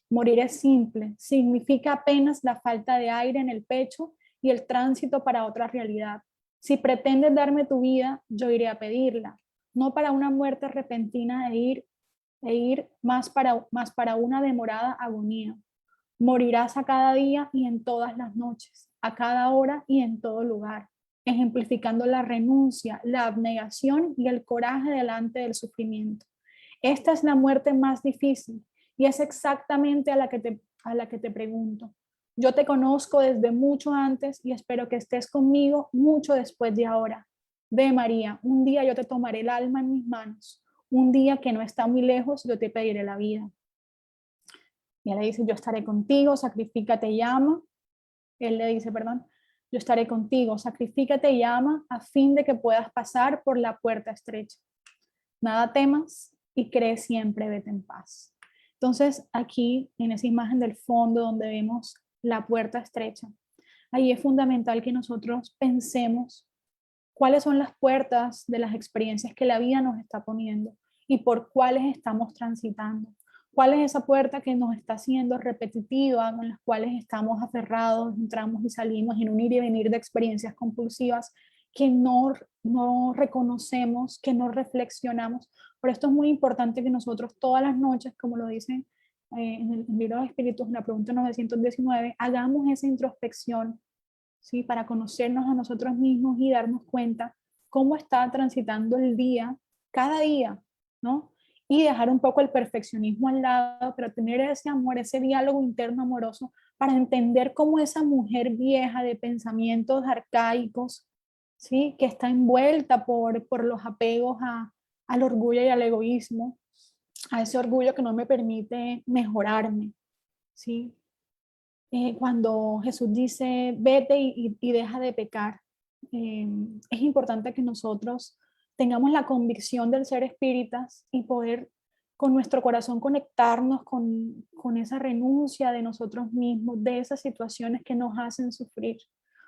Morir es simple, significa apenas la falta de aire en el pecho y el tránsito para otra realidad. Si pretendes darme tu vida, yo iré a pedirla, no para una muerte repentina e ir más para una demorada agonía. Morirás a cada día y en todas las noches, a cada hora y en todo lugar, ejemplificando la renuncia, la abnegación y el coraje delante del sufrimiento. Esta es la muerte más difícil y es exactamente a la que te pregunto. Yo te conozco desde mucho antes y espero que estés conmigo mucho después de ahora. Ve, María, un día yo te tomaré el alma en mis manos. Un día que no está muy lejos, yo te pediré la vida. Y él le dice, yo estaré contigo, sacrifícate y ama. Él le dice, perdón, yo estaré contigo, sacrifícate y ama a fin de que puedas pasar por la puerta estrecha. Nada temas y cree siempre, vete en paz. Entonces, aquí en esa imagen del fondo donde vemos la puerta estrecha, ahí es fundamental que nosotros pensemos cuáles son las puertas de las experiencias que la vida nos está poniendo y por cuáles estamos transitando. ¿Cuál es esa puerta que nos está haciendo repetitiva, con las cuales estamos aferrados, entramos y salimos en un ir y venir de experiencias compulsivas que no reconocemos, que no reflexionamos? Por esto es muy importante que nosotros todas las noches, como lo dicen en el libro de Espíritus, en la pregunta 919, hagamos esa introspección, ¿sí? Para conocernos a nosotros mismos y darnos cuenta cómo está transitando el día, cada día, ¿no? Y dejar un poco el perfeccionismo al lado, pero tener ese amor, ese diálogo interno amoroso para entender cómo esa mujer vieja de pensamientos arcaicos, ¿sí? Que está envuelta por los apegos al orgullo y al egoísmo, a ese orgullo que no me permite mejorarme, ¿sí? Cuando Jesús dice, vete y deja de pecar, es importante que nosotros tengamos la convicción del ser espíritas y poder con nuestro corazón conectarnos con esa renuncia de nosotros mismos, de esas situaciones que nos hacen sufrir,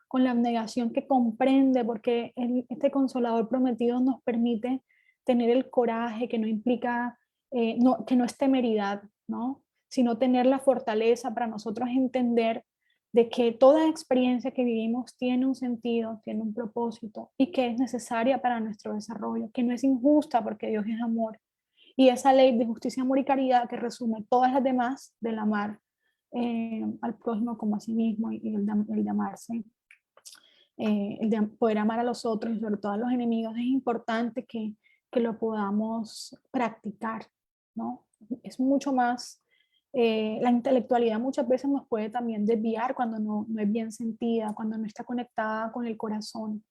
con la abnegación que comprende, porque este Consolador prometido nos permite tener el coraje que no implica, que no es temeridad, ¿no? Sino tener la fortaleza para nosotros entender de que toda experiencia que vivimos tiene un sentido, tiene un propósito y que es necesaria para nuestro desarrollo, que no es injusta porque Dios es amor. Y esa ley de justicia, amor y caridad que resume todas las demás del amar al prójimo como a sí mismo y el de amarse, el de poder amar a los otros y sobre todo a los enemigos, es importante que lo podamos practicar, ¿no? Es mucho más, la intelectualidad muchas veces nos puede también desviar cuando no es bien sentida, cuando no está conectada con el corazón,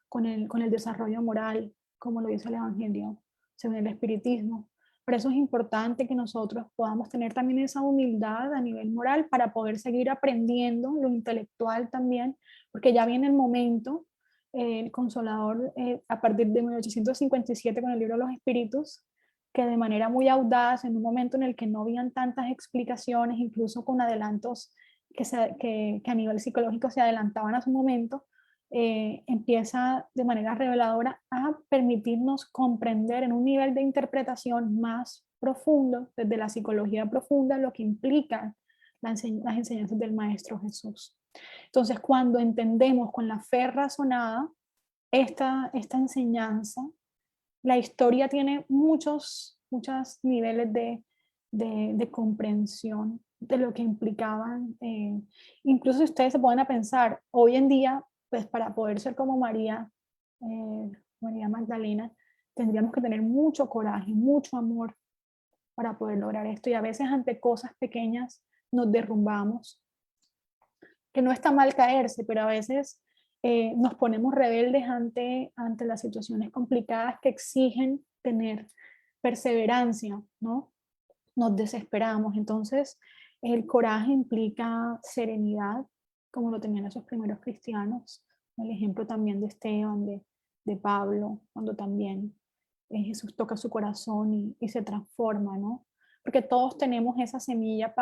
con el desarrollo moral, como lo dice el Evangelio, según el Espiritismo. Por eso es importante que nosotros podamos tener también esa humildad a nivel moral para poder seguir aprendiendo lo intelectual también, porque ya viene el momento el Consolador a partir de 1857 con el libro de los Espíritus, que de manera muy audaz, en un momento en el que no habían tantas explicaciones, incluso con adelantos que a nivel psicológico se adelantaban a su momento, empieza de manera reveladora a permitirnos comprender en un nivel de interpretación más profundo, desde la psicología profunda, lo que implican las enseñanzas del Maestro Jesús. Entonces, cuando entendemos con la fe razonada esta enseñanza, la historia tiene muchos niveles de comprensión de lo que implicaban. Incluso si ustedes se ponen a pensar, hoy en día, pues para poder ser como María, María Magdalena, tendríamos que tener mucho coraje, mucho amor para poder lograr esto. Y a veces ante cosas pequeñas nos derrumbamos, que no está mal caerse, pero a veces nos ponemos rebeldes ante las situaciones complicadas que exigen tener perseverancia, ¿no? Nos desesperamos. Entonces, el coraje implica serenidad, como lo tenían esos primeros cristianos. El ejemplo también de Esteban, de Pablo, cuando también Jesús toca su corazón y se transforma, ¿no? Porque todos tenemos esa semilla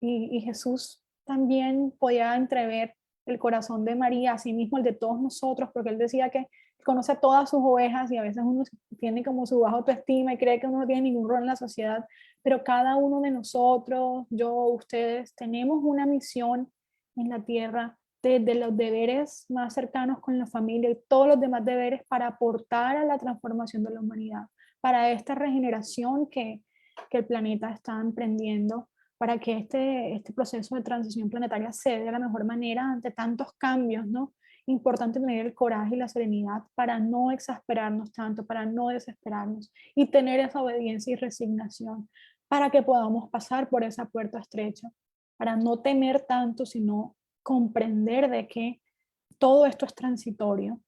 y Jesús también podía entrever el corazón de María, así mismo el de todos nosotros, porque él decía que conoce a todas sus ovejas y a veces uno tiene como su baja autoestima y cree que uno no tiene ningún rol en la sociedad, pero cada uno de nosotros, yo, ustedes, tenemos una misión en la tierra, desde los deberes más cercanos con la familia y todos los demás deberes para aportar a la transformación de la humanidad, para esta regeneración que el planeta está emprendiendo, para que este proceso de transición planetaria se dé de la mejor manera ante tantos cambios, ¿no? Importante tener el coraje y la serenidad para no exasperarnos tanto, para no desesperarnos y tener esa obediencia y resignación para que podamos pasar por esa puerta estrecha, para no temer tanto, sino comprender de que todo esto es transitorio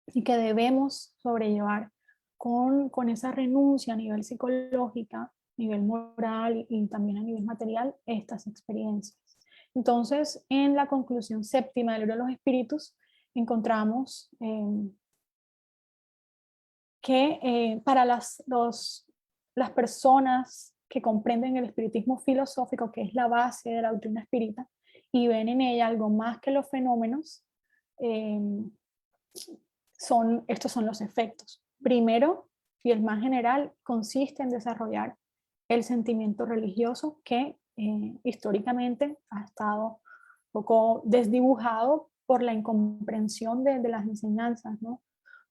y que debemos sobrellevar con esa renuncia a nivel psicológica, a nivel moral y también a nivel material estas experiencias. Entonces, en la conclusión séptima del libro de los Espíritus, encontramos que para las personas que comprenden el espiritismo filosófico, que es la base de la doctrina espírita, y ven en ella algo más que los fenómenos, estos son los efectos. Primero, y el más general, consiste en desarrollar el sentimiento religioso que históricamente ha estado un poco desdibujado por la incomprensión de las enseñanzas, ¿no?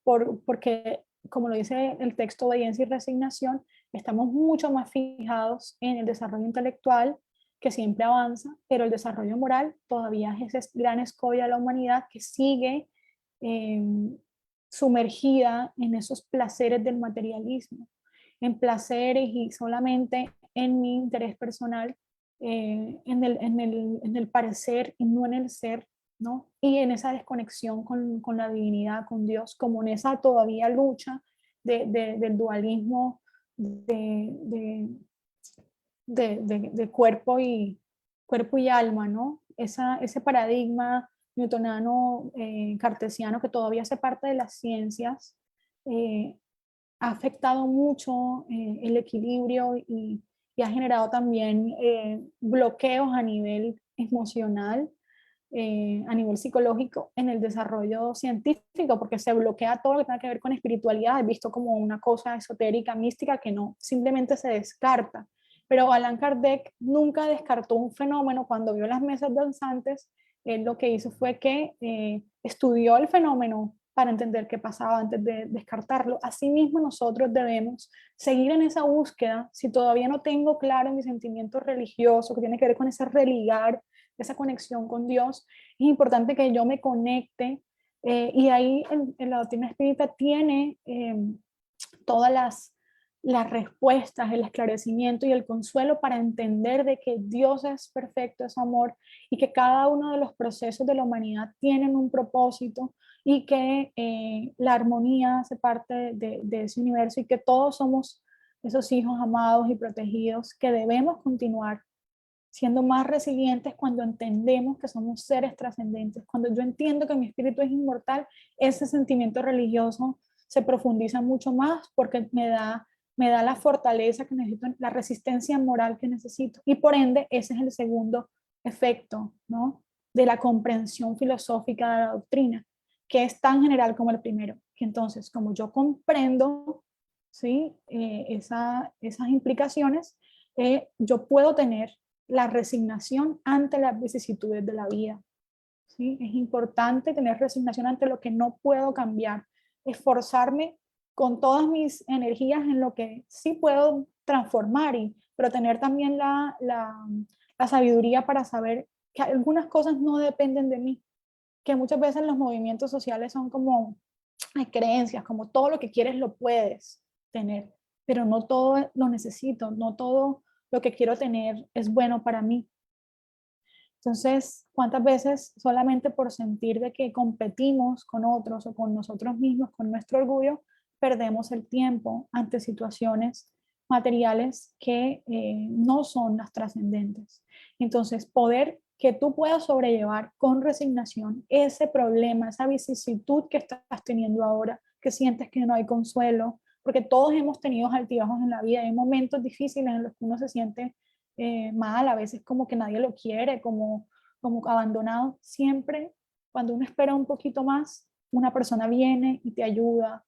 Porque, como lo dice el texto Obediencia y Resignación, estamos mucho más fijados en el desarrollo intelectual, que siempre avanza, pero el desarrollo moral todavía es ese gran escollo de la humanidad que sigue sumergida en esos placeres del materialismo, en placeres y solamente en mi interés personal, en el parecer y no en el ser, ¿no? Y en esa desconexión con la divinidad, con Dios, como en esa todavía lucha del dualismo de cuerpo y alma, ¿no? Ese paradigma newtonano, cartesiano, que todavía hace parte de las ciencias, ha afectado mucho el equilibrio y ha generado también bloqueos a nivel emocional, a nivel psicológico en el desarrollo científico, porque se bloquea todo lo que tenga que ver con espiritualidad, es visto como una cosa esotérica, mística, que no, simplemente se descarta. Pero Allan Kardec nunca descartó un fenómeno. Cuando vio las mesas danzantes, él lo que hizo fue que estudió el fenómeno para entender qué pasaba antes de descartarlo. Asimismo, nosotros debemos seguir en esa búsqueda. Si todavía no tengo claro mi sentimiento religioso, que tiene que ver con ese religar, esa conexión con Dios, es importante que yo me conecte. Y ahí en la doctrina espírita tiene todas las respuestas, el esclarecimiento y el consuelo para entender de que Dios es perfecto, es amor, y que cada uno de los procesos de la humanidad tienen un propósito, y que la armonía hace parte de ese universo, y que todos somos esos hijos amados y protegidos que debemos continuar siendo más resilientes cuando entendemos que somos seres trascendentes. Cuando yo entiendo que mi espíritu es inmortal, ese sentimiento religioso se profundiza mucho más porque me da la fortaleza que necesito, la resistencia moral que necesito. Y por ende, ese es el segundo efecto, ¿no?, de la comprensión filosófica de la doctrina, que es tan general como el primero. Que entonces, como yo comprendo, ¿sí?, esas implicaciones, yo puedo tener la resignación ante las vicisitudes de la vida. ¿Sí? Es importante tener resignación ante lo que no puedo cambiar, esforzarme con todas mis energías en lo que sí puedo transformar, pero tener también la sabiduría para saber que algunas cosas no dependen de mí, que muchas veces los movimientos sociales son como hay creencias, como todo lo que quieres lo puedes tener, pero no todo lo necesito, no todo lo que quiero tener es bueno para mí. Entonces, ¿cuántas veces solamente por sentir de que competimos con otros o con nosotros mismos, con nuestro orgullo, perdemos el tiempo ante situaciones materiales que no son las trascendentes? Entonces, poder que tú puedas sobrellevar con resignación ese problema, esa vicisitud que estás teniendo ahora, que sientes que no hay consuelo, porque todos hemos tenido altibajos en la vida, hay momentos difíciles en los que uno se siente mal, a veces como que nadie lo quiere, como abandonado. Siempre cuando uno espera un poquito más, una persona viene y te ayuda,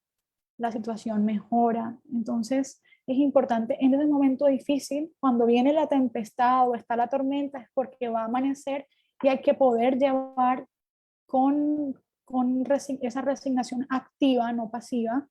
la situación mejora. Entonces es importante en ese momento difícil, cuando viene la tempestad o está la tormenta, es porque va a amanecer y hay que poder llevar con esa resignación activa, no pasiva,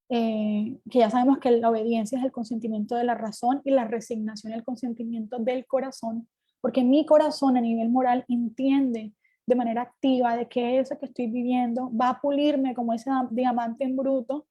que ya sabemos que la obediencia es el consentimiento de la razón y la resignación el consentimiento del corazón, porque mi corazón a nivel moral entiende de manera activa de que eso que estoy viviendo va a pulirme como ese diamante en bruto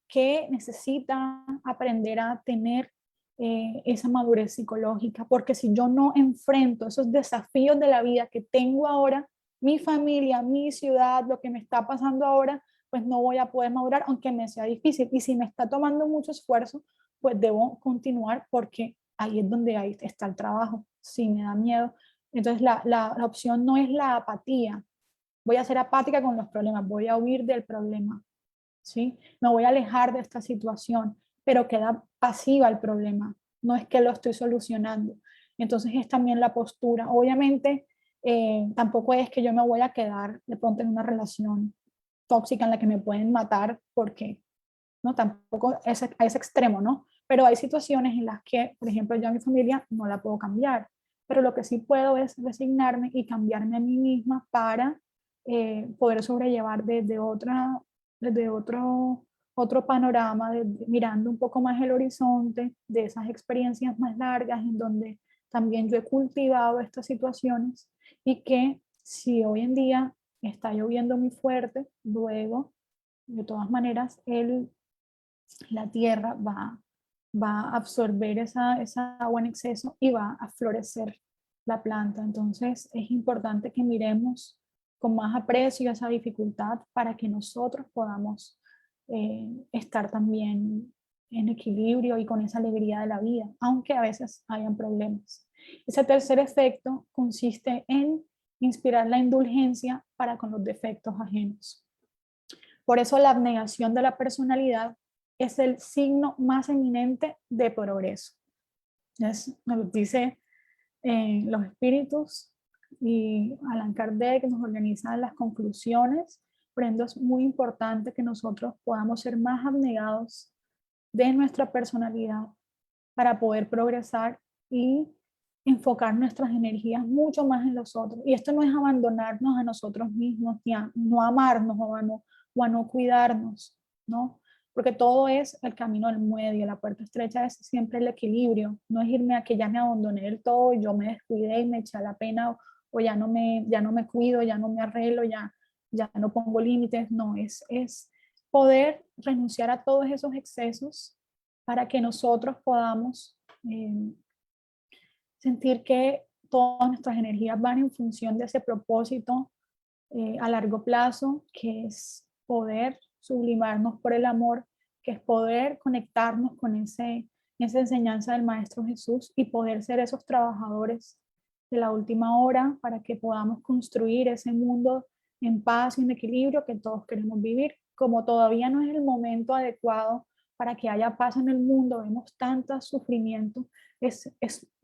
que necesita aprender a tener esa madurez psicológica, porque si yo no enfrento esos desafíos de la vida que tengo ahora, mi familia, mi ciudad, lo que me está pasando ahora, pues no voy a poder madurar, aunque me sea difícil. Y si me está tomando mucho esfuerzo, pues debo continuar porque ahí es donde ahí está el trabajo. Si me da miedo. Entonces la opción no es la apatía. Voy a ser apática con los problemas, voy a huir del problema, ¿sí? Me voy a alejar de esta situación, pero queda pasiva el problema. No es que lo estoy solucionando. Entonces es también la postura. Obviamente, tampoco es que yo me voy a quedar de pronto en una relación tóxica en la que me pueden matar, porque no, tampoco a ese extremo, ¿no? Pero hay situaciones en las que, por ejemplo, yo a mi familia no la puedo cambiar, pero lo que sí puedo es resignarme y cambiarme a mí misma para poder sobrellevar desde otro panorama, mirando un poco más el horizonte de esas experiencias más largas en donde también yo he cultivado estas situaciones y que si hoy en día está lloviendo muy fuerte, luego, de todas maneras, la tierra va a absorber esa agua en exceso y va a florecer la planta. Entonces, es importante que miremos con más aprecio esa dificultad para que nosotros podamos estar también en equilibrio y con esa alegría de la vida, aunque a veces hayan problemas. Ese tercer efecto consiste en inspirar la indulgencia para con los defectos ajenos. Por eso la abnegación de la personalidad es el signo más eminente de progreso. Nos lo dice los espíritus y Allan Kardec nos organiza las conclusiones. Por ende es muy importante que nosotros podamos ser más abnegados de nuestra personalidad para poder progresar y enfocar nuestras energías mucho más en los otros. Y esto no es abandonarnos a nosotros mismos, ni a no amarnos o a no cuidarnos, ¿no? Porque todo es el camino del medio, la puerta estrecha es siempre el equilibrio, no es irme a que ya me abandoné del todo y yo me descuidé y me eché a la pena o ya no me cuido, ya no me arreglo, ya no pongo límites, no, es poder renunciar a todos esos excesos para que nosotros podamos sentir que todas nuestras energías van en función de ese propósito a largo plazo, que es poder sublimarnos por el amor, que es poder conectarnos con esa enseñanza del Maestro Jesús y poder ser esos trabajadores de la última hora para que podamos construir ese mundo en paz y en equilibrio que todos queremos vivir. Como todavía no es el momento adecuado para que haya paz en el mundo, vemos tanto sufrimiento, es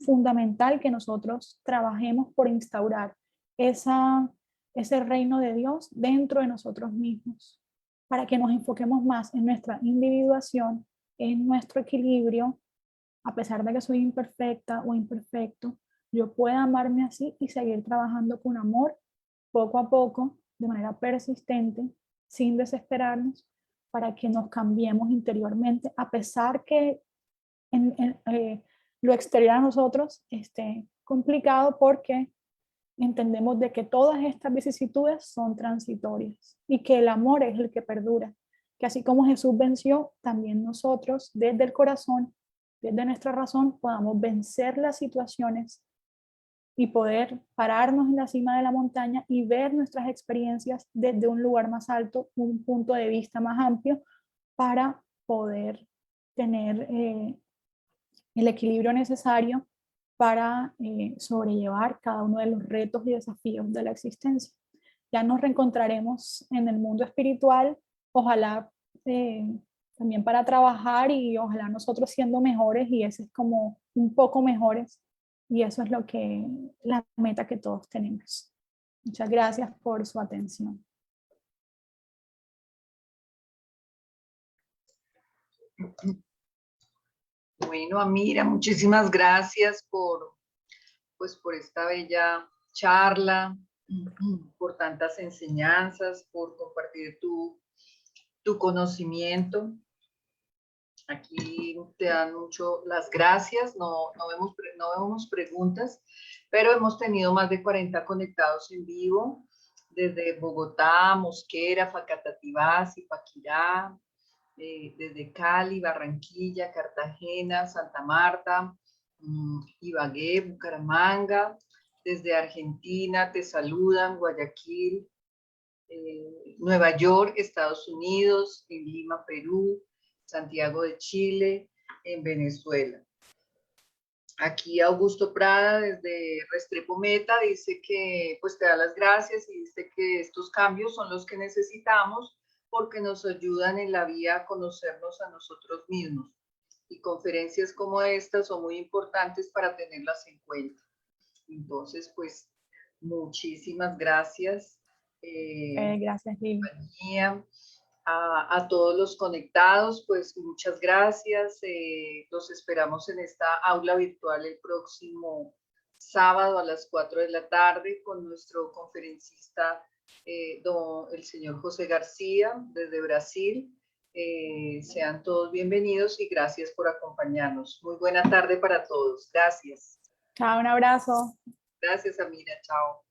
fundamental que nosotros trabajemos por instaurar ese reino de Dios dentro de nosotros mismos, para que nos enfoquemos más en nuestra individuación, en nuestro equilibrio, a pesar de que soy imperfecta o imperfecto, yo pueda amarme así y seguir trabajando con amor, poco a poco, de manera persistente, sin desesperarnos, para que nos cambiemos interiormente, a pesar que lo exterior a nosotros esté complicado, porque entendemos de que todas estas vicisitudes son transitorias y que el amor es el que perdura, que así como Jesús venció, también nosotros desde el corazón, desde nuestra razón, podamos vencer las situaciones y poder pararnos en la cima de la montaña y ver nuestras experiencias desde un lugar más alto, un punto de vista más amplio, para poder tener el equilibrio necesario para sobrellevar cada uno de los retos y desafíos de la existencia. Ya nos reencontraremos en el mundo espiritual, ojalá también para trabajar y ojalá nosotros siendo mejores y ese es como un poco mejores, y eso es lo que, la meta que todos tenemos. Muchas gracias por su atención. Bueno, Amira, muchísimas gracias por esta bella charla, por tantas enseñanzas, por compartir tu conocimiento. Aquí te dan mucho las gracias, no vemos preguntas, pero hemos tenido más de 40 conectados en vivo, desde Bogotá, Mosquera, Facatativá, Zipaquirá, desde Cali, Barranquilla, Cartagena, Santa Marta, Ibagué, Bucaramanga, desde Argentina te saludan, Guayaquil, Nueva York, Estados Unidos, en Lima, Perú, Santiago de Chile, en Venezuela. Aquí Augusto Prada desde Restrepo Meta dice que pues te da las gracias y dice que estos cambios son los que necesitamos porque nos ayudan en la vía a conocernos a nosotros mismos. Y conferencias como estas son muy importantes para tenerlas en cuenta. Entonces, pues, muchísimas gracias. Gracias, Lili. A todos los conectados, pues muchas gracias. Los esperamos en esta aula virtual el próximo sábado a las 4 de la tarde con nuestro conferencista, el señor José García, desde Brasil. Sean todos bienvenidos y gracias por acompañarnos. Muy buena tarde para todos. Gracias. Chao, un abrazo. Gracias, Amira. Chao.